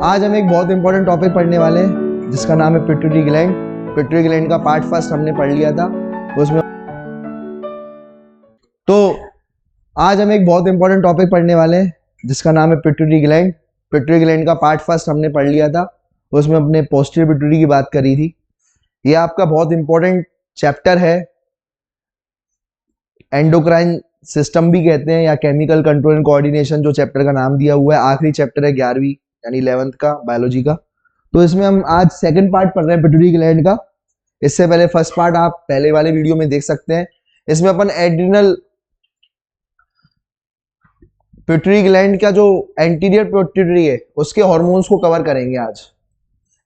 आज हम एक बहुत इंपॉर्टेंट टॉपिक पढ़ने वाले हैं जिसका नाम है पिट्यूटरी ग्लैंड। पिट्यूटरी ग्लैंड का पार्ट फर्स्ट हमने पढ़ लिया था उसमें। तो आज हम एक बहुत इंपॉर्टेंट टॉपिक पढ़ने वाले हैं जिसका नाम है पिट्यूटरी ग्लैंड। पिट्यूटरी ग्लैंड का पार्ट फर्स्ट हमने पढ़ लिया था, उसमें अपने पोस्टीरियर पिट्यूटरी की बात करी थी। ये आपका बहुत इंपॉर्टेंट चैप्टर है, एंडोक्राइन सिस्टम भी कहते हैं या केमिकल कंट्रोल एंड कोऑर्डिनेशन, जो चैप्टर का नाम दिया हुआ है। आखिरी चैप्टर है 11वीं यानी 11th का बायोलॉजी का। तो इसमें हम आज सेकंड पार्ट पढ़ रहे हैं पिट्यूटरी ग्लैंड का। इससे पहले फर्स्ट पार्ट आप पहले वाले वीडियो में देख सकते हैं। इसमें अपन एड्रिनल पिट्यूटरी ग्लैंड का जो एंटीरियर पिट्यूटरी है उसके हार्मोन्स को कवर करेंगे आज,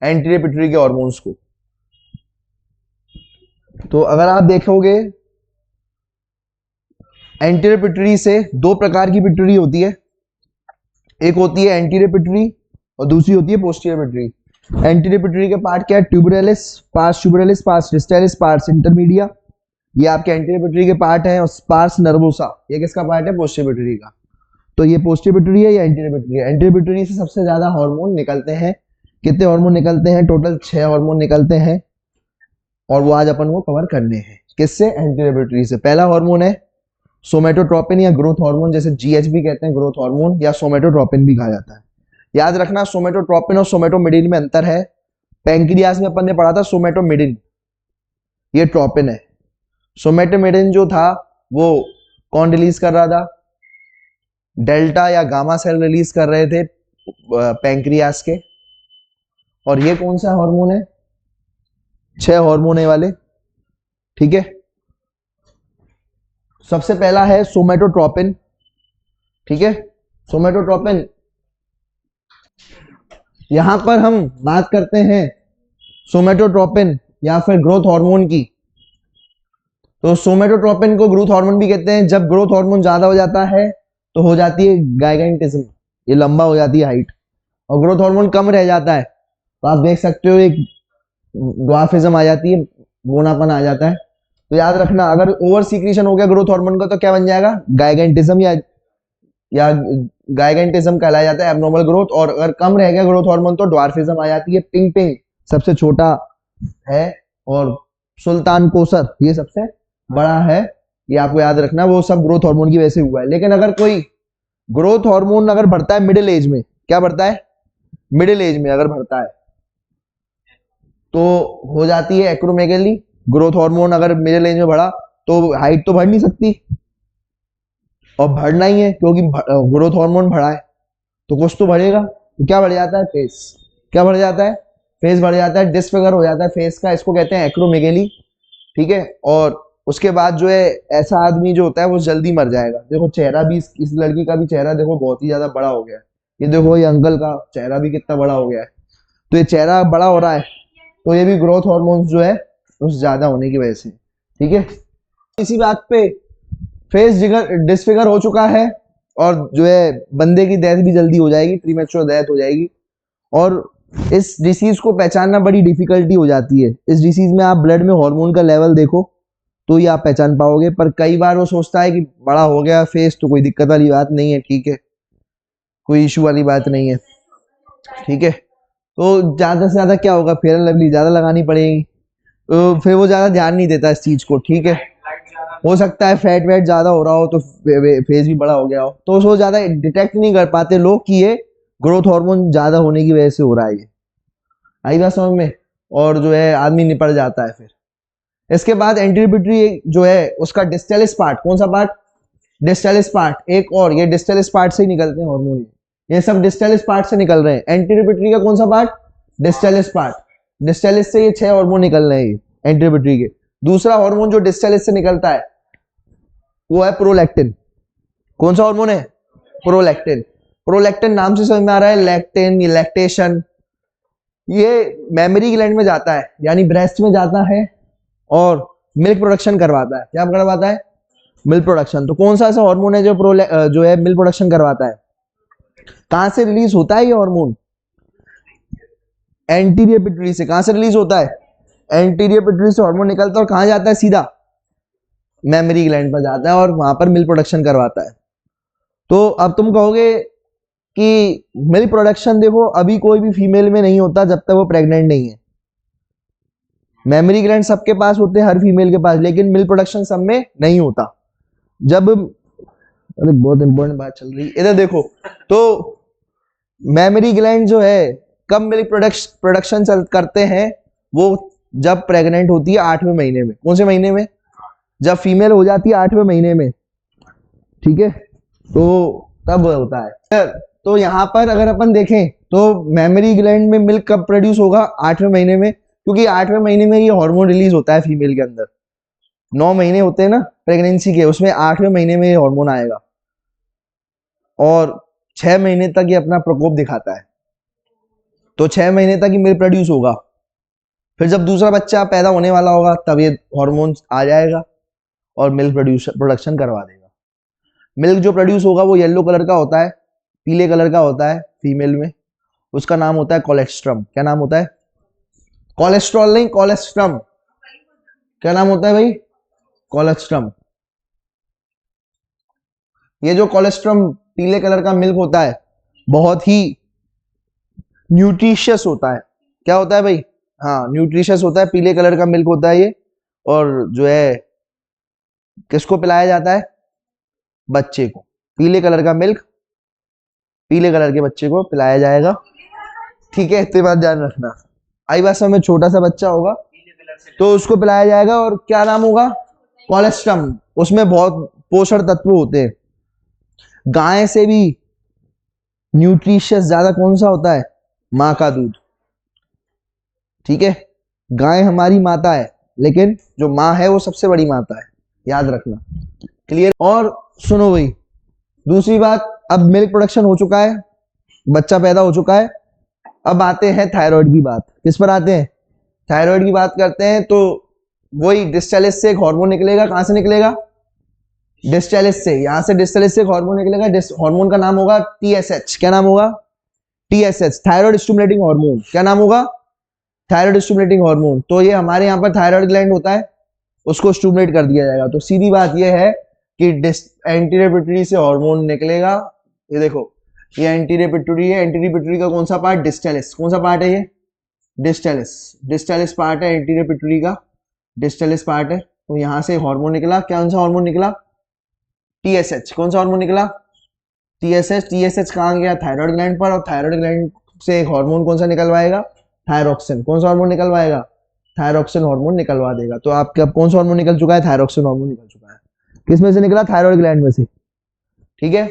एंटीरियर पिट्यूटरी के हार्मोन्स को। तो अगर आप देखोगे एंटीरियर पिट्यूटरी से दो प्रकार की पिट्यूटरी होती है, एक होती है एंटीरियर पिट्यूटरी और दूसरी होती है पोस्टीरियर पिट्यूटरी। एंटीरियर पिट्यूटरी के पार्ट क्या है? ट्यूबरलिस, पार्स ट्यूबरलिस, पार्स डिस्टैलिस, पार्स इंटरमीडिया, ये आपके एंटीरियर पिट्यूटरी के पार्ट है। और पार्स नर्वोसा, ये किसका पार्ट है? पोस्टीरियर पिट्यूटरी का। तो ये पोस्टीरियर पिट्यूटरी है या एंटीरियर पिट्यूटरी है? एंटीरियर पिट्यूटरी से सबसे ज्यादा हार्मोन निकलते हैं। कितने हार्मोन निकलते हैं? टोटल 6 हार्मोन निकलते हैं और वो आज अपन को कवर करने हैं। किससे? एंटीरियर पिट्यूटरी से। पहला हार्मोन है सोमेटोट्रोपिन या ग्रोथ हार्मोन, जैसे जीएचबी कहते हैं ग्रोथ हार्मोन, या सोमेटोट्रोपिन भी कहा जाता है। याद रखना सोमेटोट्रोपिन और सोमेटोमिडिन में अंतर है। पैंक्रियास में अपन ने पढ़ा था सोमेटोमिडिन, ये ट्रोपिन है। सोमेटोमिडिन जो था वो कौन रिलीज कर रहा था? डेल्टा या गामा सेल रिलीज कर रहे थे पैंक्रियास के। और ये कौन सा हार्मोन है? 6 हार्मोन है वाले, ठीक है। सबसे पहला है सोमेटोट्रोपिन, ठीक है। सोमेटोट्रोपिन, यहां पर हम बात करते हैं सोमेटोट्रोपिन या फिर ग्रोथ हार्मोन की। तो सोमेटोट्रोपिन को ग्रोथ हार्मोन भी कहते हैं। जब ग्रोथ हार्मोन ज्यादा हो जाता है तो हो जाती है गाइगेंटिज्म, ये लंबा हो जाती है हाइट। और ग्रोथ हार्मोन कम रह जाता है तो आप देख सकते हो एक ड्वार्फिज्म आ जाती है, बोनापन आ जाता है। तो याद रखना, अगर ओवर सीक्रेशन हो गया ग्रोथ हार्मोन का तो क्या बन जाएगा? गाइगेंटिज्म या गाइगेंटिज्म कहलाया जाता है, एब्नॉर्मल ग्रोथ। और अगर कम रह गया ग्रोथ हार्मोन तो ड्वार्फिज्म आ जाती है। पिंग पिंग सबसे छोटा है और सुल्तान कोसर ये सबसे बड़ा है, ये आपको याद रखना। वो सब ग्रोथ हार्मोन की वजह से हुआ है। लेकिन अगर कोई ग्रोथ हार्मोन अगर बढ़ता है मिडिल एज में, क्या बढ़ता है? मिडिल एज में अगर बढ़ता है तो हो जाती है एक्रोमेगेली। ग्रोथ हार्मोन अगर मिडिल एज में बढ़ा तो हाइट तो बढ़ नहीं सकती, और बढ़ना ही है क्योंकि ग्रोथ हार्मोन बढ़ा है तो कुछ तो बढ़ेगा। तो क्या बढ़ जाता है? फेस। क्या बढ़ जाता है? फेस बढ़ जाता है, डिसफिगर हो जाता है फेस का, इसको कहते हैं एक्रोमेगेली, ठीक है। और उसके बाद जो है ऐसा आदमी जो होता है वो जल्दी मर जाएगा। देखो चेहरा भी इस लड़की का भी चेहरा देखो बहुत ही ज्यादा बड़ा हो गया है। ये देखो ये अंकल का चेहरा भी कितना बड़ा हो गया है। तो ये चेहरा बड़ा हो रहा है तो ये भी ग्रोथ हार्मोन्स जो है उस ज्यादा होने की वजह से, ठीक है। इसी बात पे फेस डिसफिगर हो चुका है और जो है बंदे की डेथ भी जल्दी हो जाएगी, प्रीमेच्योर डेथ हो जाएगी। और इस डिसीज को पहचानना बड़ी डिफिकल्टी हो जाती है। इस डिसीज में आप ब्लड में हार्मोन का लेवल देखो तो ये आप पहचान पाओगे। पर कई बार वो सोचता है कि बड़ा हो गया फेस तो कोई दिक्कत वाली बात नहीं है, ठीक है, कोई इशू वाली बात नहीं है, ठीक है। तो ज्यादा से ज्यादा क्या होगा? फेयर एंड लवली ज्यादा लगानी पड़ेगी, तो फिर वो ज्यादा ध्यान नहीं देता इस चीज को, ठीक है। हो सकता है फैट वेट ज्यादा हो रहा हो तो फेस भी बड़ा हो गया हो, तो उसको ज्यादा डिटेक्ट नहीं कर पाते लोग कि ये ग्रोथ हार्मोन ज्यादा होने की वजह से हो रहा है। ये आई बात समझ में? और जो है आदमी निपट जाता है फिर। इसके बाद एंटीरियर पिट्यूटरी जो है उसका डिस्टैलिस पार्ट, कौन सा पार्ट? डिस्टैलिस पार्ट। एक और ये डिस्टैलिस पार्ट से ही निकलते हैं हार्मोन, ये सब डिस्टैलिस पार्ट से निकल रहे हैं। एंटीरियर पिट्यूटरी का कौन सा पार्ट? डिस्टैलिस पार्ट। डिस्टैलिस से ये 6 हार्मोन निकल रहे हैं एंटीरियर पिट्यूटरी के। दूसरा हार्मोन जो डिस्टैलिस से निकलता है वो है प्रोलैक्टिन। कौन सा हार्मोन है? प्रोलैक्टिन। प्रोलैक्टिन नाम से समझ में आ रहा है लैक्टिन, ये लैक्टेशन। ये मेमोरी ग्लैंड में जाता है यानी ब्रेस्ट में जाता है और मिल्क प्रोडक्शन करवाता है। क्या करवाता है? Milk production. तो कौन सा ऐसा हार्मोन है जो है मिल्क प्रोडक्शन करवाता है? कहां से रिलीज होता है ये हार्मोन? एंटीरियर पिट्यूटरी से। कहां से रिलीज होता है? एंटीरियर पिट्यूटरी से हार्मोन निकलता है और कहां जाता है? सीधा मेमोरी ग्लैंड पर जाता है और वहां पर मिल्क प्रोडक्शन करवाता है। तो अब तुम कहोगे कि मिल्क प्रोडक्शन देखो अभी कोई भी फीमेल में नहीं होता जब तक वो प्रेग्नेंट नहीं है। मेमोरी ग्लैंड सबके पास होते हैं, हर फीमेल के पास, लेकिन मिल्क प्रोडक्शन सब में नहीं होता। जब, अरे बहुत इंपॉर्टेंट बात चल रही है इधर देखो, तो मेमोरी ग्लैंड जो है कब मिल्क प्रोडक्शन करते हैं, वो जब प्रेग्नेंट होती है 8वें महीने में। कौन से महीने में? जब फीमेल हो जाती है 8वें महीने में, ठीक है, तो तब होता है। तो यहाँ पर अगर अपन देखें तो मेमोरी ग्लैंड में मिल्क कब प्रोड्यूस होगा? 8वें महीने में, क्योंकि 8वें महीने में ये हार्मोन रिलीज होता है फीमेल के अंदर। 9 महीने होते हैं ना प्रेगनेंसी के, उसमें 8वें महीने में ये हार्मोन आएगा और 6 महीने तक ये अपना प्रकोप दिखाता है। तो 6 महीने तक ही मिल्क प्रोड्यूस होगा। फिर जब दूसरा बच्चा पैदा होने वाला होगा तब ये हार्मोन आ जाएगा और मिल्क प्रोडक्शन करवा देगा। मिल्क जो प्रोड्यूस होगा वो येलो कलर का होता है, पीले कलर का होता है फीमेल में, उसका नाम होता है कोलेस्ट्रम। क्या नाम होता है? कोलेस्ट्रॉल नहीं, कोलेस्ट्रम। क्या नाम होता है भाई? कोलेस्ट्रम। ये जो कोलेस्ट्रम पीले कलर का मिल्क होता है बहुत ही न्यूट्रिशियस होता है। क्या होता है भाई? हाँ, न्यूट्रिशियस होता है, पीले कलर का मिल्क होता है ये। और जो है किसको पिलाया जाता है? बच्चे को। पीले कलर का मिल्क पीले कलर के बच्चे को पिलाया जाएगा, ठीक है, इतनी बात ध्यान रखना। आई बात समझ? छोटा सा बच्चा होगा तो उसको पिलाया जाएगा, और क्या नाम होगा? कोलेस्ट्रम। उसमें बहुत पोषण तत्व होते हैं। गाय से भी न्यूट्रिशियस ज्यादा कौन सा होता है? माँ का दूध, ठीक है। गाय हमारी माता है, लेकिन जो माँ है वो सबसे बड़ी माता है, याद रखना। क्लियर? और सुनो भाई, दूसरी बात, अब मिल्क प्रोडक्शन हो चुका है, बच्चा पैदा हो चुका है, अब आते हैं थायराइड की बात। किस पर आते हैं? थायराइड की बात करते हैं। तो वही डिस्टेलिस से एक हार्मोन निकलेगा। कहां से निकलेगा? डिस्टेलिस से। यहां से डिस्टेलिस से एक हार्मोन निकलेगा, हार्मोन का नाम होगा TSH। क्या नाम होगा? TSH, thyroid stimulating hormone. क्या नाम होगा? Thyroid stimulating hormone. तो ये हमारे यहाँ पर थायराइड ग्लैंड होता है, उसको स्टिमुलेट कर दिया जाएगा। तो सीधी बात यह है कि एंटीरियर पिट्यूटरी से हार्मोन निकलेगा। ये देखो, ये एंटीरियर पिट्यूटरी है। एंटीरियर पिट्यूटरी का कौन सा पार्ट? डिस्टेलिस। कौन सा पार्ट है ये? डिस्टेलिस। डिस्टेलिस पार्ट है एंटीरियर पिट्यूटरी का, डिस्टेलिस पार्ट है। तो यहां से हार्मोन निकला। कौन सा हार्मोन निकला? TSH। कौन सा हार्मोन निकला? TSH। TSH कहाँ गया? थायराइड ग्लैंड पर, और थायराइड ग्लैंड से एक हार्मोन कौन सा निकलवाएगा? थायरोक्सिन। कौन सा हार्मोन निकलवाएगा? थायरोक्सिन हार्मोन निकलवा देगा। तो आपके अब कौन सा हार्मोन निकल चुका है? थायरोक्सिन हार्मोन निकल चुका है। किस में से निकला? थायराइड ग्लैंड में से, ठीक है।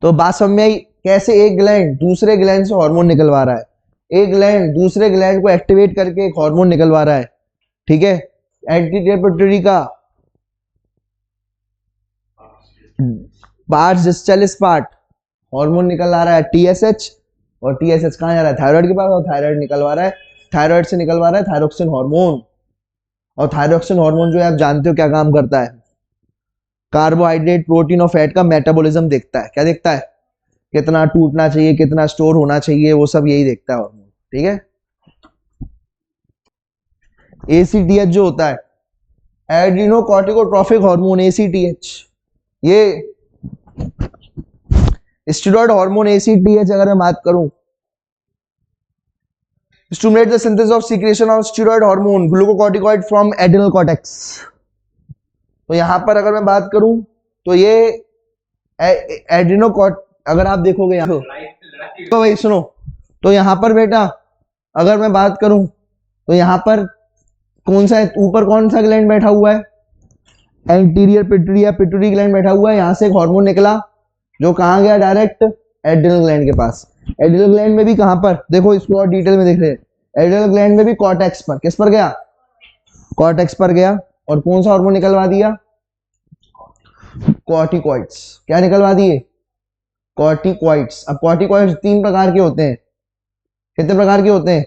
तो बात समझ में आई कैसे एक ग्लैंड दूसरे ग्लैंड से हार्मोन निकलवा रहा है, एक ग्लैंड दूसरे ग्लैंड को एक्टिवेट करके एक हार्मोन निकलवा रहा है, ठीक है। एंटीरियर पिट्यूटरी का पार्ट, डिस्टेलिस पार्ट, हार्मोन निकल आ रहा है TSH, और TSH कहां जा रहा है? थायराइड के पास, और थायराइड निकलवा रहा है, थायराइड से निकलवा रहा है थायरोक्सिन हार्मोन। और थायरोक्सिन हार्मोन जो है आप जानते हो क्या काम करता है? कार्बोहाइड्रेट, प्रोटीन और फैट का मेटाबॉलिज्म देखता है। क्या देखता है? कितना टूटना चाहिए, कितना स्टोर होना चाहिए, वो सब यही देखता है हार्मोन, ठीक है। ACTH जो होता है, एड्रीनोकॉर्टिकोट्रोफिक हार्मोन, ACTH, ये स्टेरॉइड हार्मोन ACTH अगर मैं बात करूं, stimulate the synthesis of secretion of steroid hormone glucocorticoid from adrenal cortex. तो यहां पर अगर मैं बात करूं तो ये एड्रिनोकॉर्ट, अगर आप देखोगे यहाँ तो भाई सुनो, तो यहां पर बेटा अगर मैं बात करूं तो यहां पर कौन सा ऊपर कौन सा ग्लैंड बैठा हुआ है? एंटीरियर पिट्यूटरी या पिट्यूटरी ग्लैंड बैठा हुआ है। यहां से एक हार्मोन निकला जो कहां गया? डायरेक्ट एड्रिनल ग्लैंड के पास। एड्रिनल ग्लैंड में भी कहां पर? देखो इसको और डिटेल में देख रहे हैं। एड्रिनल ग्लैंड में भी कॉर्टेक्स पर। किस पर गया? कॉर्टेक्स पर गया, और कौन सा हार्मोन निकलवा दिया? कॉर्टिकॉइड्स। क्या निकलवा दिए? कॉर्टिकॉइड्स। अब कॉर्टिकॉइड्स 3 प्रकार के होते हैं। कितने प्रकार के होते हैं?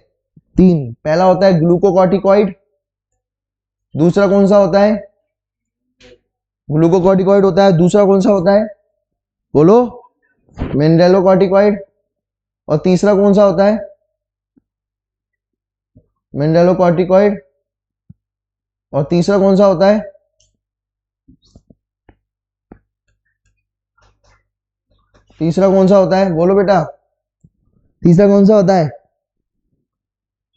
3। पहला होता है ग्लूकोकॉर्टिकॉइड, दूसरा कौन सा होता है? ग्लूकोकॉर्टिकॉइड होता है। दूसरा कौन सा होता है? बोलो। मिनरलोकॉर्टिकॉइड। और तीसरा कौन सा होता है? मिनरलोकॉर्टिकॉइड। और तीसरा कौन सा होता है? तीसरा कौन सा होता है, बोलो बेटा, तीसरा कौन सा होता है?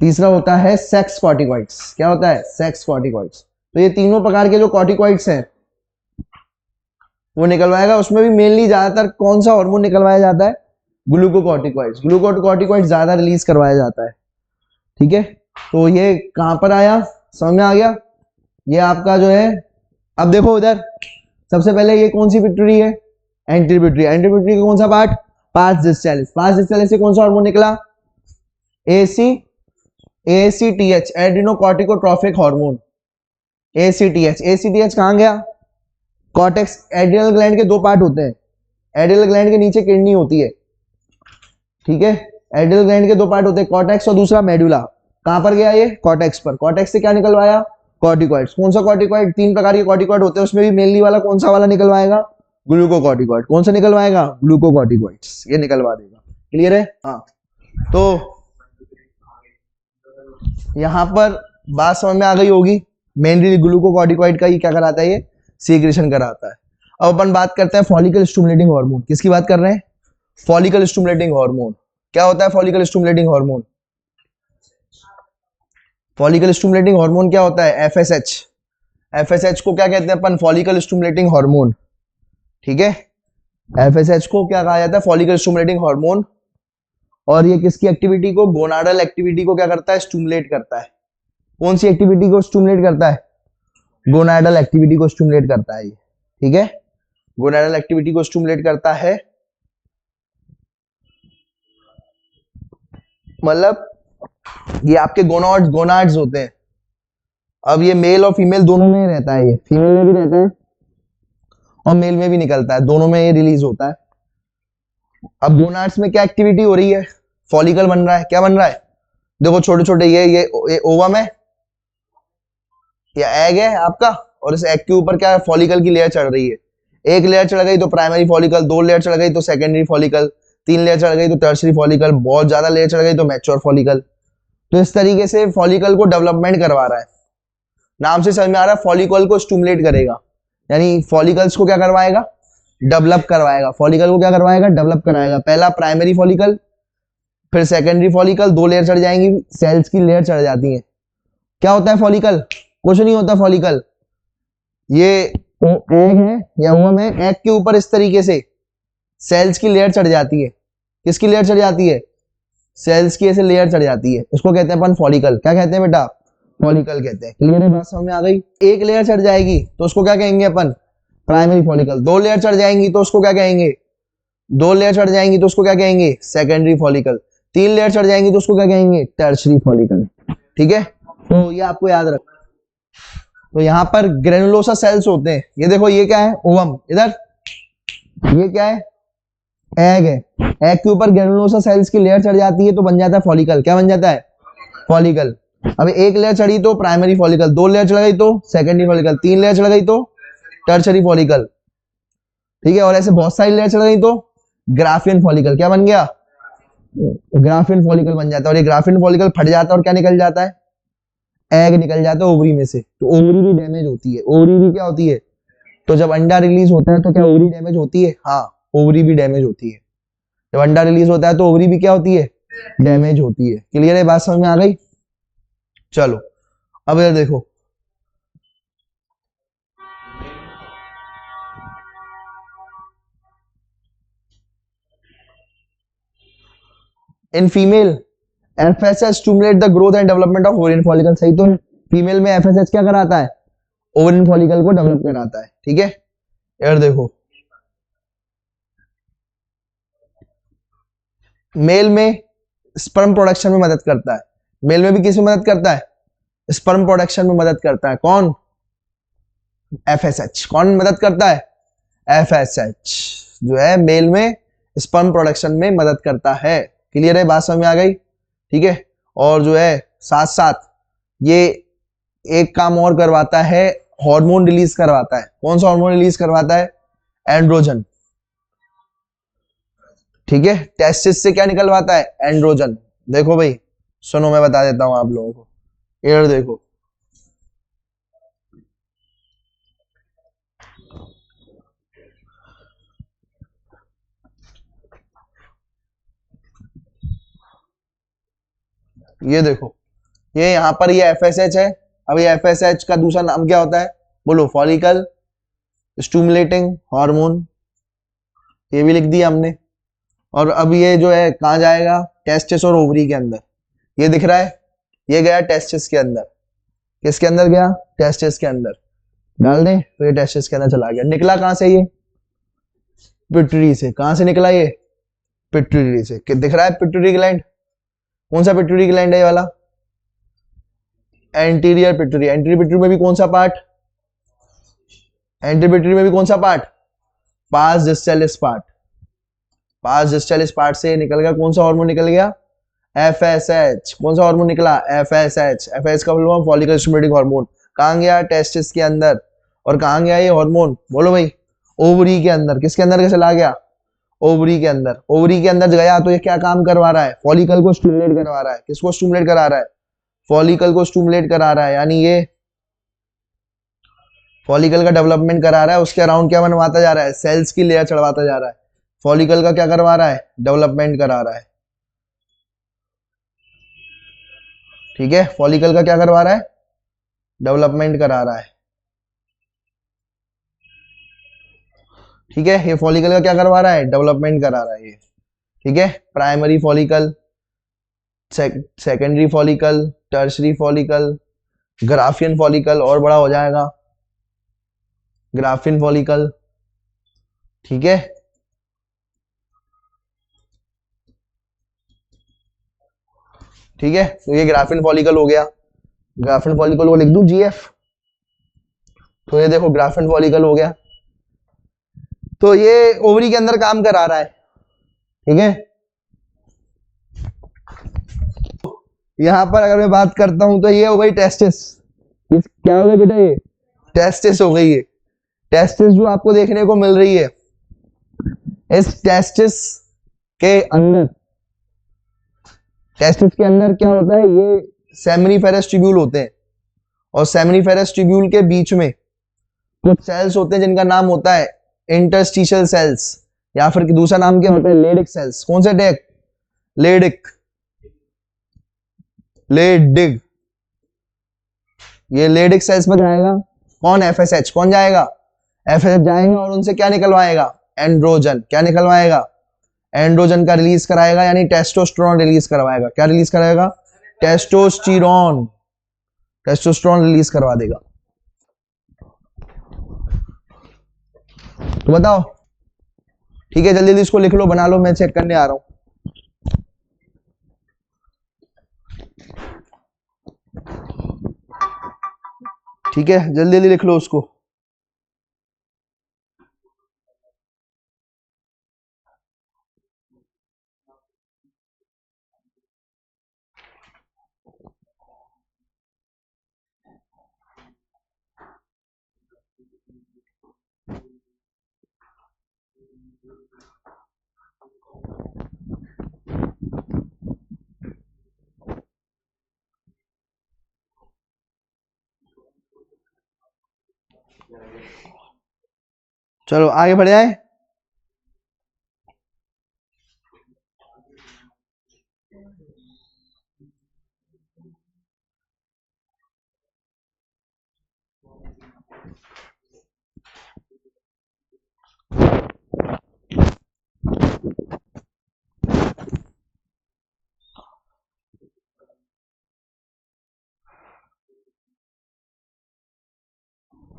तीसरा होता है सेक्स कॉर्टिकॉइड्स। क्या होता है? Sex corticoids. तो ये तीनों प्रकार के जो कॉर्टिकॉइड्स हैं वो निकलवाएगा। उसमें भी मेनली ज्यादातर कौन सा हार्मोन निकलवाया जाता है? ग्लूकोकॉर्टिकॉइड्स। ग्लूकोकॉर्टिकॉइड्स ज्यादा रिलीज करवाया जाता है। ठीक है, तो ये कहां पर आया, समझ में आ गया? ये आपका जो है, अब देखो इधर, सबसे पहले ये कौन सी पिट्यूटरी है? Anti pituitary. एंटी पिट्यूटरी का कौन सा part? Pars distalis. Pars distalis से कौन सा हार्मोन निकला? AC ACTH, adrenocorticotrophic hormone. ACTH। ACTH कहां गया? कॉर्टेक्स। एड्रिनल ग्लैंड के दो पार्ट होते हैं। एड्रिनल ग्लैंड के नीचे किडनी होती है। ठीक है, एड्रिनल ग्लैंड के दो पार्ट होते हैं, कॉर्टेक्स और दूसरा मेडुला। कहां पर गया ये? कॉर्टेक्स पर। कॉर्टेक्स से क्या निकलवाया? कॉर्टिकॉइड्स। कौन सा कॉर्टिकॉइड? तीन प्रकार के कॉर्टिकॉइड होते हैं, उसमें भी मेनली वाला कौन सा वाला निकलवाएगा? ग्लूकोकॉर्टिकॉइड। कौन सा निकलवाएगा? ग्लूकोकॉर्टिकॉइड्स, ये निकलवा देगा। क्लियर है? हाँ, तो यहां पर बात समझ में आ गई होगी। मेनली ग्लूकोकॉर्टिकॉइड का ही क्या कराता है? ये सीक्रेशन कराता है। अब अपन बात करते हैं फॉलिकल स्टिमुलेटिंग हार्मोन। किसकी बात कर रहे हैं? Follicle stimulating hormone. क्या होता है follicle stimulating hormone? Follicle stimulating hormone क्या होता है? FSH। FSH को क्या कहते हैं अपन? Follicle stimulating hormone. ठीक है, FSH को क्या कहा जाता है? Follicle stimulating hormone. और ये किसकी एक्टिविटी को? गोनाडल एक्टिविटी को क्या करता है? स्टिमुलेट करता है। कौन सी एक्टिविटी को स्टिमुलेट करता है? गोनाडल एक्टिविटी को स्टिमुलेट करता है ये। ठीक है, गोनाडल एक्टिविटी को स्टिमुलेट करता है, मतलब ये आपके गोनाड्स होते हैं। अब ये मेल और फीमेल दोनों में रहता है, ये फीमेल में भी रहता है और मेल में भी निकलता है, दोनों में ये रिलीज होता है। अब गोनाड्स में क्या एक्टिविटी हो रही है? फॉलिकल बन रहा है। क्या बन रहा है? देखो छोटे छोटे ये ओवम है या एग है आपका, और इस एग के ऊपर क्या है? फॉलिकल की लेयर चढ़ रही है। एक लेयर चढ़ गई तो प्राइमरी फॉलिकल, दो लेयर चढ़ गई तो सेकेंडरी फॉलिकल, तीन लेयर चढ़ गई तो टर्शरी फॉलिकल, बहुत ज्यादा लेयर चढ़ गई तो मैच्योर फॉलिकल। तो इस तरीके से फॉलिकल को डेवलपमेंट करवा रहा है। नाम से समझ में आ रहा है, फॉलिकल को स्टिमुलेट करेगा, यानी फॉलिकल्स को क्या करवाएगा? डेवलप करवाएगा। फॉलिकल को क्या करवाएगा? डेवलप कराएगा। पहला प्राइमरी फॉलिकल, फिर सेकेंडरी फॉलिकल, दो लेयर चढ़ जाएंगी, सेल्स की लेयर चढ़ जाती है। क्या होता है फॉलिकल? कुछ नहीं होता फॉलिकल, ये एग है या ओवम है, एग के ऊपर इस तरीके से सेल्स की लेयर चढ़ जाती है। किसकी लेयर चढ़ जाती है? सेल्स की ऐसे लेयर चढ़ जाती है, उसको कहते हैं अपन फॉलिकल। क्या कहते हैं बेटा? फॉलिकल कहते हैं। क्लियर है? बात समझ में आ गई? एक लेयर चढ़ जाएगी तो उसको क्या कहेंगे अपन? Primary follicle. दो लेयर चढ़ जाएंगी तो उसको क्या कहेंगे? दो लेयर चढ़ जाएंगी तो उसको क्या कहेंगे? Secondary follicle. तीन लेयर चढ़ जाएंगी तो उसको क्या कहेंगे? Tertiary follicle. ठीक है, तो ये आपको याद रखना। तो यहाँ पर ग्रेनुलोसा सेल्स होते हैं। ये देखो, ये क्या है? ओवम। इधर ये क्या है? एग है। एग के ऊपर ग्रेनुलोसा सेल्स की लेयर चढ़ जाती है तो बन जाता है फॉलिकल। क्या बन जाता है? फॉलिकल। अब एक लेयर चढ़ी तो प्राइमरी फॉलिकल, दो लेयर चढ़ गई तो सेकेंडरी फॉलिकल, तीन लेयर चढ़ गई तो टर्शरी फॉलिकल। ठीक है, और ऐसे बहुत सारी लेयर चढ़ गई तो ग्राफियन फॉलिकल। क्या बन गया? ग्राफियन फॉलिकल बन जाता है। और ये ग्राफियन फॉलिकल फट जाता है और क्या निकल जाता है? एग निकल जाता है ओवरी में से। तो ओवरी भी डैमेज होती है। ओवरी भी क्या होती है? तो जब अंडा रिलीज होता है तो क्या ओवरी डैमेज होती है? हाँ, ओवरी भी डैमेज होती है। जब अंडा रिलीज होता है तो ओवरी भी क्या होती है? डैमेज होती है। क्लियर है? बात समझ में आ गई? चलो, अब इधर देखो, in female FSH stimulate the growth and development of ovarian follicle. सही तो है, फीमेल में FSH क्या कराता है? ओवरियन फॉलिकल को डेवलप कराता है। ठीक है, यार देखो, मेल में स्पर्म प्रोडक्शन में मदद करता है। मेल में भी किस में मदद करता है? स्पर्म प्रोडक्शन में मदद करता है। कौन? FSH। कौन मदद करता है? FSH जो है मेल में स्पर्म प्रोडक्शन में मदद करता है। क्लियर है? बात समझ में आ गई? ठीक है, और जो है साथ साथ ये एक काम और करवाता है, हार्मोन रिलीज करवाता है। कौन सा हार्मोन रिलीज करवाता है? एंड्रोजन। ठीक है, टेस्टिस से क्या निकलवाता है? एंड्रोजन। देखो भाई, सुनो मैं बता देता हूं आप लोगों को। इधर देखो, ये देखो, ये यहाँ पर ये FSH है। अब ये FSH का दूसरा नाम क्या होता है, बोलो? फॉलिकल स्टिमुलेटिंग हार्मोन, ये भी लिख दिया हमने। और अब ये जो है कहाँ जाएगा, टेस्टिस और ओवरी के अंदर। ये दिख रहा है, ये गया टेस्टिस के अंदर। किसके अंदर गया, टेस्टिस के अंदर। डाल दें तो ये टेस्टिस के अंदर चला गया। निकला कहाँ से, ये पिट्यूटरी से। कहाँ से निकला ये, पिट्यूटरी से। दिख रहा है पिट्यूटरी ग्लैंड, कौन सा पिट्यूटरी ग्लैंड है ये वाला, एंटीरियर पिट्यूटरी। एंटीरियर पिट्यूटरी में भी कौन सा पार्ट, एंटीरियर पिट्यूटरी में भी कौन सा part, pars distalis part. Pars distalis part से निकल गया कौन सा हार्मोन, निकल गया FSH। कौन सा हार्मोन निकला, FSH। FSH का full form follicle stimulating hormone. कहां गया, टेस्टिस के अंदर। और कहां गया ये हार्मोन, बोलो भाई? ओवरी के अंदर। किसके अंदर चला गया, ओवरी के अंदर। ओवरी के अंदर गया तो ये क्या काम करवा रहा है, फॉलिकल को स्टिमुलेट करवा रहा है। किसको स्टिमुलेट करा रहा है, फॉलिकल को स्टिमुलेट करा रहा है। यानी ये फॉलिकल का डेवलपमेंट करा रहा है। उसके अराउंड क्या बनवाता जा रहा है, सेल्स की लेयर चढ़वाता जा रहा है। फॉलिकल का क्या करवा रहा है, डेवलपमेंट करा रहा है। ठीक है, फॉलिकल का क्या करवा रहा है, डेवलपमेंट करा रहा है। ठीक है, ये फॉलिकल का क्या करवा रहा है, डेवलपमेंट करा रहा है ये। ठीक है, primary follicle, secondary follicle, tertiary follicle, Graafian follicle और बड़ा हो जाएगा, ग्राफियन फॉलिकल। ठीक है, ठीक है, तो ये ग्राफियन फॉलिकल हो गया। ग्राफियन फॉलिकल को लिख दूं GF। तो ये देखो ग्राफियन फॉलिकल हो गया। तो ये ओवरी के अंदर काम करा रहा है। ठीक है, यहां पर अगर मैं बात करता हूं तो ये हो गई टेस्टिस। क्या हो गया बेटा, ये टेस्टिस हो गई। ये टेस्टिस जो आपको देखने को मिल रही है, इस टेस्टिस के अंदर, टेस्टिस के अंदर क्या होता है, ये सेमिनिफेरस ट्यूब्यूल होते हैं। और सेमिनिफेरस ट्यूब्यूल के बीच में कुछ सेल्स होते हैं जिनका नाम होता है इंटरस्टिशियल सेल्स, या फिर दूसरा नाम क्या होता है, लेडिक सेल्स। कौन से डेक, लेडिक, लेडिक। ये लेडिक सेल्स में जाएगा कौन, FSH। कौन जाएगा, FSH जाएगा और उनसे क्या निकलवाएगा, एंड्रोजन। क्या निकलवाएगा, एंड्रोजन का रिलीज कराएगा, यानी टेस्टोस्टेरोन रिलीज करवाएगा। क्या रिलीज कराएगा, टेस्टोस्टेरोन, टेस्टोस्टेरोन रिलीज करवा देगा। तो बताओ, ठीक है, जल्दी जल्दी इसको लिख लो, बना लो, मैं चेक करने आ रहा हूं। ठीक है, जल्दी जल्दी लिख लो उसको। चलो आगे बढ़ जाए।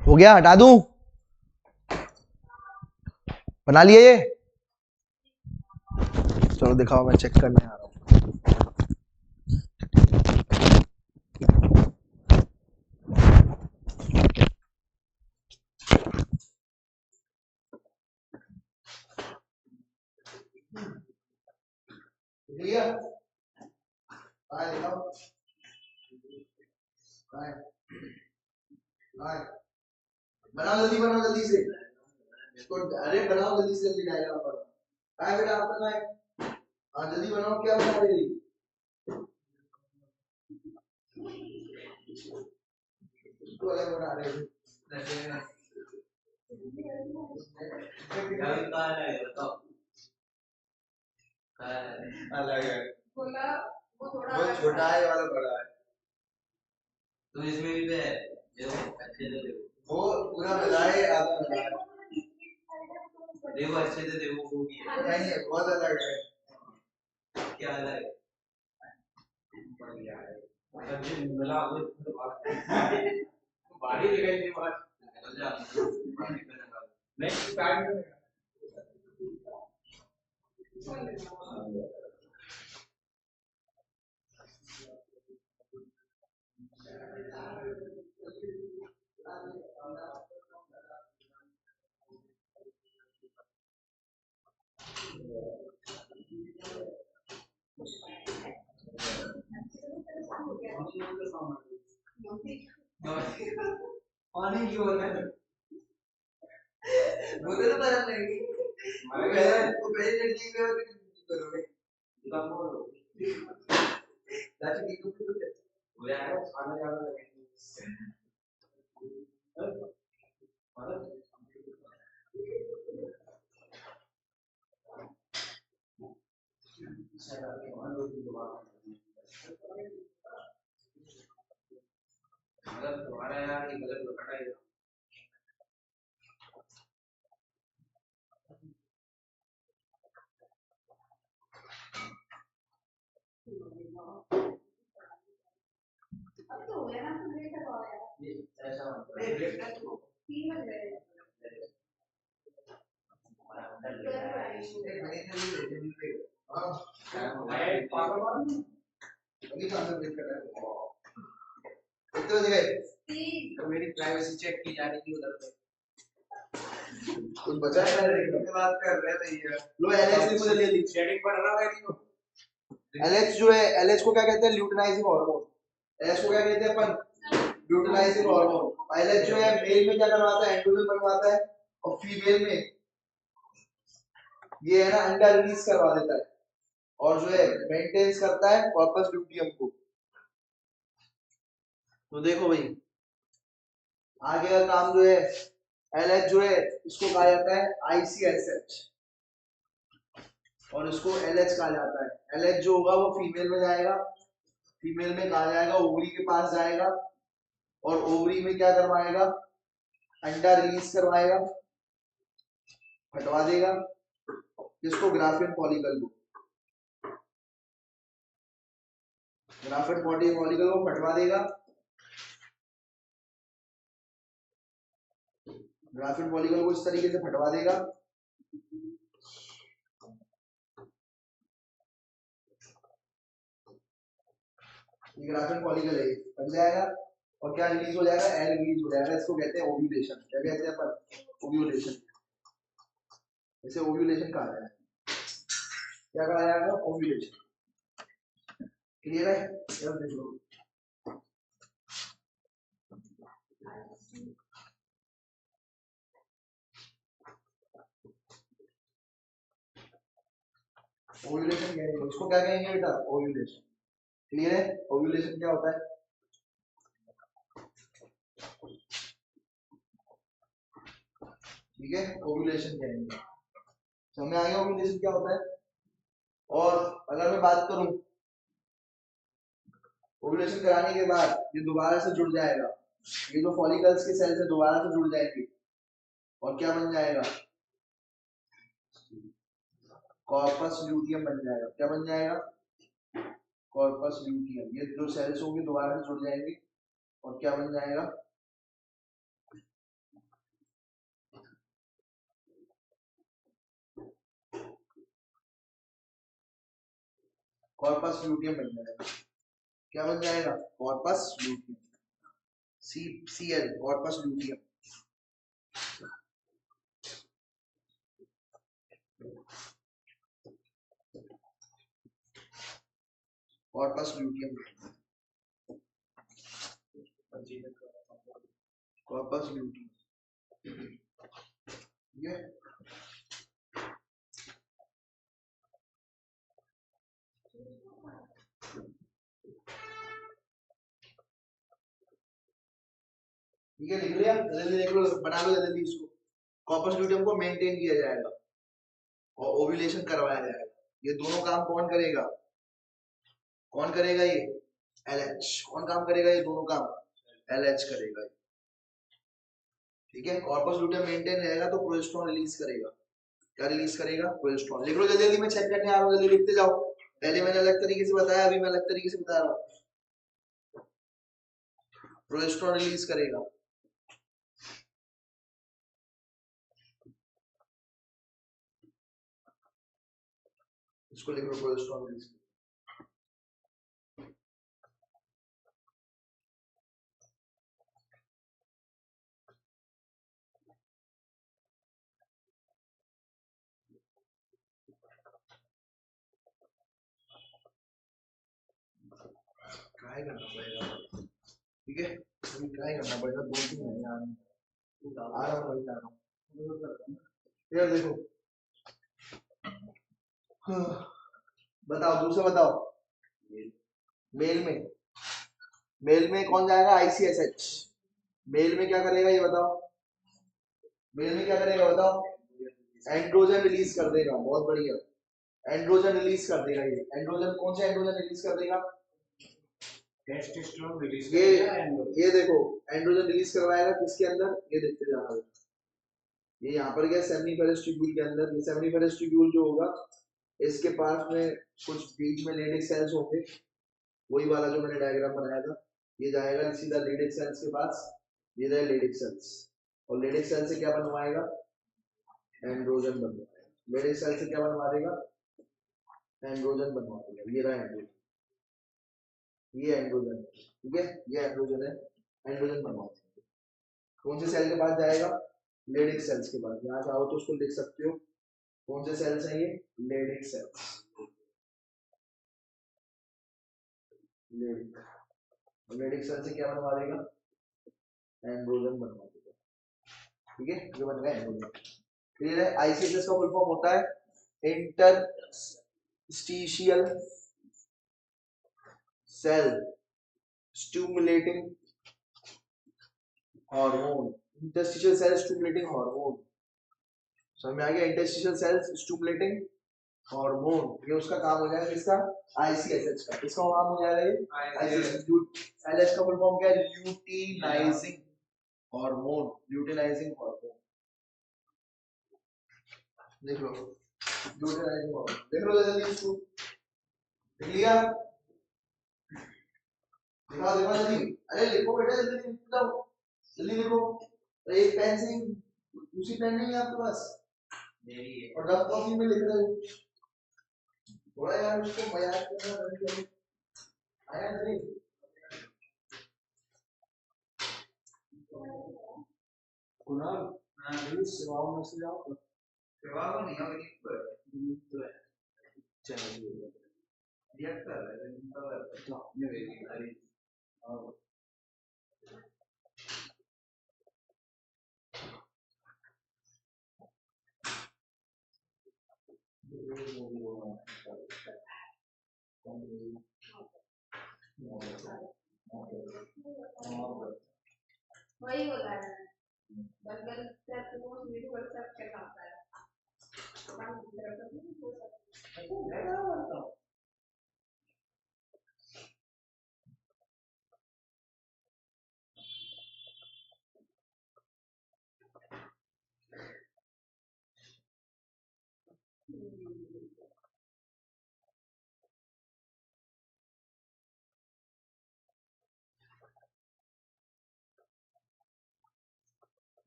हो गया, हटा दूं, बना लिए ये। चलो दिखाओ, मैं चेक करने आ रहा हूँ। बनाओ जल्दी, बनाओ जल्दी से इसको। अरे बनाओ जल्दी से, जल्दी डायग्राम पर। कहाँ है बेटा आपका, कहाँ है? हाँ जल्दी बनाओ, क्या बना रही है? इसको अलग बना रहे हो। अलग है। वो छोटा है वाला बड़ा है। तो इसमें भी तो है, देखो अच्छे से देखो, वो पूरा मिला है, आधा मिला है। देखो अच्छे से देखो, वो भी है। नहीं है, बहुत अलग है। क्या अलग है? बढ़िया है। मतलब ये मिला हुआ बाहरी दिखाई दे बाहर। नहीं स्टार्ट में पानी की बोल रहे हैं। बोले तो पता नहीं। वो पहले लड़की में और करोगे। इतना बोलो। लास्ट की कुछ कुछ हो जाएगा, खाना ज्यादा लगेगा। मतलब तुम्हारा यार ये गलत बताना है। अब तो हो गया ना, तो ब्रेक करवाया ये ऐसा मतलब नहीं ब्रेक टाइम तो 3 बज गए। एक महीने में मिलते हैं। हाँ है पागल वाला। अभी कहाँ से ब्रेक कर रहा है? कितने बजे गए? 3 तो मेरी प्राइवेसी चेक की जा रही थी उधर पे। कुछ बचा है ब्रेक की बात कर रहे हैं भैया। लो एलएच ने मुझे ले ली। सेटिंग पढ़ रहा है नहीं। एलएच जो है, एलएच को क्या कहते हैं? Luteinizing hormone. एलएच को क्या कहते हैं अपन? Luteinizing hormone. एलएच जो है मेल में क्या करवाता है? एंड्रोजन बनवाता है, और फीमेल में ये है ना अंडा रिलीज करवा देता है, और जो है मेंटेन्स करता है कॉर्पस ल्यूटियम को। तो देखो भाई आगे का काम जो है, एलएच जो है इसको कहा जाता है आईसीएसएच, और इसको एलएच कहा जाता है। एलएच जो होगा वो फीमेल में जाएगा, फीमेल में कहा जाएगा ओवरी के पास जाएगा, और ओवरी में क्या करवाएगा? अंडा रिलीज करवाएगा, हटवा देगा जिसको ग्राफिन फॉलिकल को, ग्राफिन फॉलिकल को हटवा देगा। ग्राफिन फॉलिकल को इस तरीके से हटवा देगा। ये ग्राफिन फॉलिकल है, बन जाएगा, और क्या रिलीज हो जाएगा? एग रिलीज हो जाएगा। इसको कहते हैं ओव्यूलेशन। क्या कहते हैं अपन? ओव्यूलेशन। इसे ओव्यूलेशन कहा जाएगा। क्या कहा जाएगा? ओव्यूलेशन। क्लियर है? अब देख लो ओव्यूलेशन क्या है, इसको क्या कहेंगे बेटा? ओव्यूलेशन। क्लियर है? ओव्यूलेशन क्या होता है? ठीक है, ओव्यूलेशन कहेंगे। समझ में आ गया ओव्यूलेशन क्या होता है? और अगर मैं बात करूं ओव्यूलेशन कराने के बाद ये दोबारा से जुड़ जाएगा, ये जो फॉलिकल्स के सेल से दोबारा से जुड़ जाएंगे, और क्या बन जाएगा? कॉर्पस ल्यूटियम बन जाएगा। क्या बन जाएगा? Corpus luteum. ये जो सेल्स होंगे दोबारा से जुड़ जाएंगे, और क्या बन जाएगा? कॉर्पस ल्यूटियम बन जाएगा। क्या बन जाएगा? Corpus luteum. CCl corpus luteum. Corpus luteum. Corpus luteum. ठीक है? ठीक है, लिख लिया? जल्दी देख लो, बना लो जल्दी इसको। कॉर्पस ल्यूटियम को मेंटेन किया जाएगा और ओव्यूलेशन करवाया जाएगा। ये दोनों काम कौन करेगा? कौन करेगा ये? LH। कौन काम करेगा? ये दोनों काम LH करेगा। ठीक है, कॉर्पस लूटियम मेंटेन रहेगा तो प्रोजेस्टेरोन रिलीज करेगा। क्या रिलीज करेगा? प्रोजेस्टेरोन। लिख लो जल्दी जल्दी, मैं चेक करने आ रहा हूँ, जल्दी लिखते जाओ। पहले मैंने अलग तरीके से बताया, अभी मैं अलग तरीके से बता रहा हूँ। प्रोजेस्टेरोन रिलीज करेगा। इसको लिख लो, प्रोजेस्टेरोन रिलीज। ट्राई करना पड़ेगा, ठीक है, अभी ट्राई करना पड़ेगा। 2-3 महीने आ रहा हूँ, जा रहा हूँ। यार देखो, बताओ दूसरा बताओ। मेल में कौन जाएगा? ICSH। मेल में क्या करेगा ये बताओ? मेल में क्या करेगा बताओ? एंड्रोजन रिलीज कर देगा। बहुत बढ़िया, एंड्रोजन रिलीज कर देगा। ये एंड्रोजन, कौन सा एंड्रोजन रिलीज कर देगा? टेस्टोस्टेरोन रिलीज ये देखो, एंड्रोजन रिलीज करवाएगा किसके अंदर? ये देखते जाना। ये यहाँ पर गया सेमिनिफेरस ट्यूब्यूल के अंदर। ये सेमिनिफेरस ट्यूब्यूल जो होगा, इसके पास में कुछ बीच में लेडिक सेल्स होंगे, वही वाला जो मैंने डायग्राम बनाया था। ये जाएगा सीधा लेडिक सेल्स के पास, ये रहे लेडिक सेल्स, और लेडिक सेल से क्या बनवाएगा? एंड्रोजन बनवाएगा। लेडिक सेल से क्या बनवा देगा? एंड्रोजन बनवा देगा। ये रहा एंड्रोजन, ये एंड्रोजन, ठीक है, ये एंड्रोजन है, एंड्रोजन बनवा देगा। कौन से सेल के पास जाएगा? लेडिक सेल्स के पास। यहाँ चाहो तो उसको लिख सकते हो, कौन से सेल्स हैं ये? Leydig cells. लेडिक सेल से क्या बनवा देगा? एंड्रोजन बनवा देगा। ठीक है, ये बन गया एंड्रोजन। क्लियर है? आईसीएसएस का फुल फॉर्म होता है interstitial cell stimulating hormone. Interstitial cell stimulating hormone, समझ में आ गया? इंटरस्टिशियल सेल्स स्टिमुलेटिंग हार्मोन, ये उसका काम हो जाएगा। किसका? आईसीएसएच का। इसका काम हो जाएगा ये आईसीएसएच। एलएच का फुल फॉर्म क्या है? Luteinizing hormone. ल्यूटिनाइजिंग हार्मोन, देख लो, ल्यूटिनाइजिंग हार्मोन देख लो जल्दी इसको। देख लिया? दिखाओ दिखाओ जल्दी। अरे लिखो बेटा, जल्दी लिखो, जल्दी लिखो। अरे एक पेन से, दूसरी पेन नहीं है आपके पास? मेरी है। और रफ कॉपी में लिख रहे हो। थोड़ा यार उसको मजाक करना बंद करो। आया नहीं? कुणाल, हाँ, प्लीज सेवाओं में से जाओ। सेवा को नहीं होगी पर तो है, चलिए रिएक्ट कर रहा है इनका तो ये वेरी अरे और वही होता है बर्गर सेट को वीडियो पर सेट करना होता है। काम करते हैं तो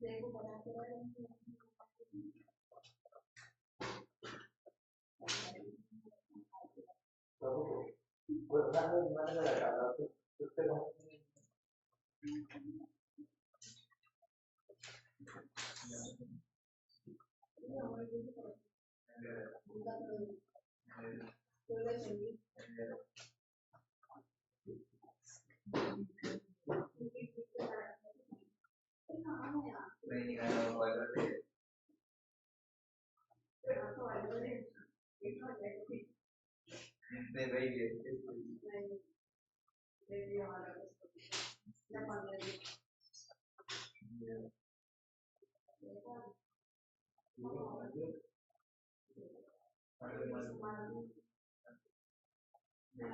देखो बनाते हैं। नहीं आया वाला है नहीं भाई ये ये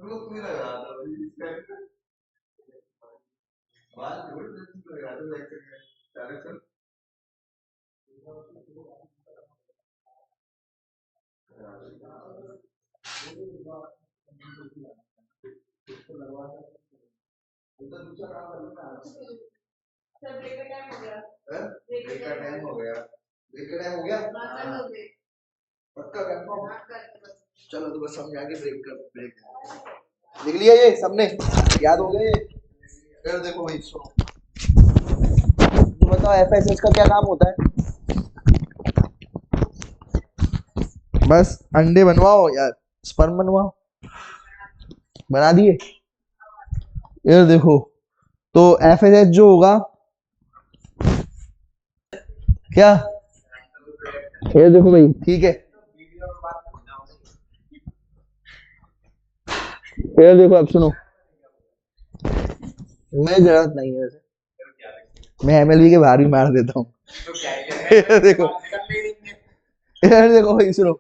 वो तुम्हें लग रहा था भाई इसका बाल जोड़ तुम लग रहा था बैक में सारे सब तो दूसरा काम करना सब ब्रेक का टाइम हो गया। है ब्रेक का टाइम हो गया ब्रेक का टाइम हो गया पक्का कंफर्म चलो तो बस हम जाके ब्रेक कर ब्रेक लिख लिया ये सबने, याद हो गया ये? फिर देखो भाई सुनो तो बताओ एफएसएच का क्या काम होता है? बस अंडे बनवाओ यार, स्पर्म बनवाओ। बना दिए? यार देखो, तो एफएसएच जो होगा क्या, ये देखो भाई, ठीक है, ये देखो अब सुनो, मैं जरूरत नहीं है वैसे, मैं एमएलबी के बाहर भी मार देता हूँ। तो क्या ये देखो, यार देखो भाई सुनो,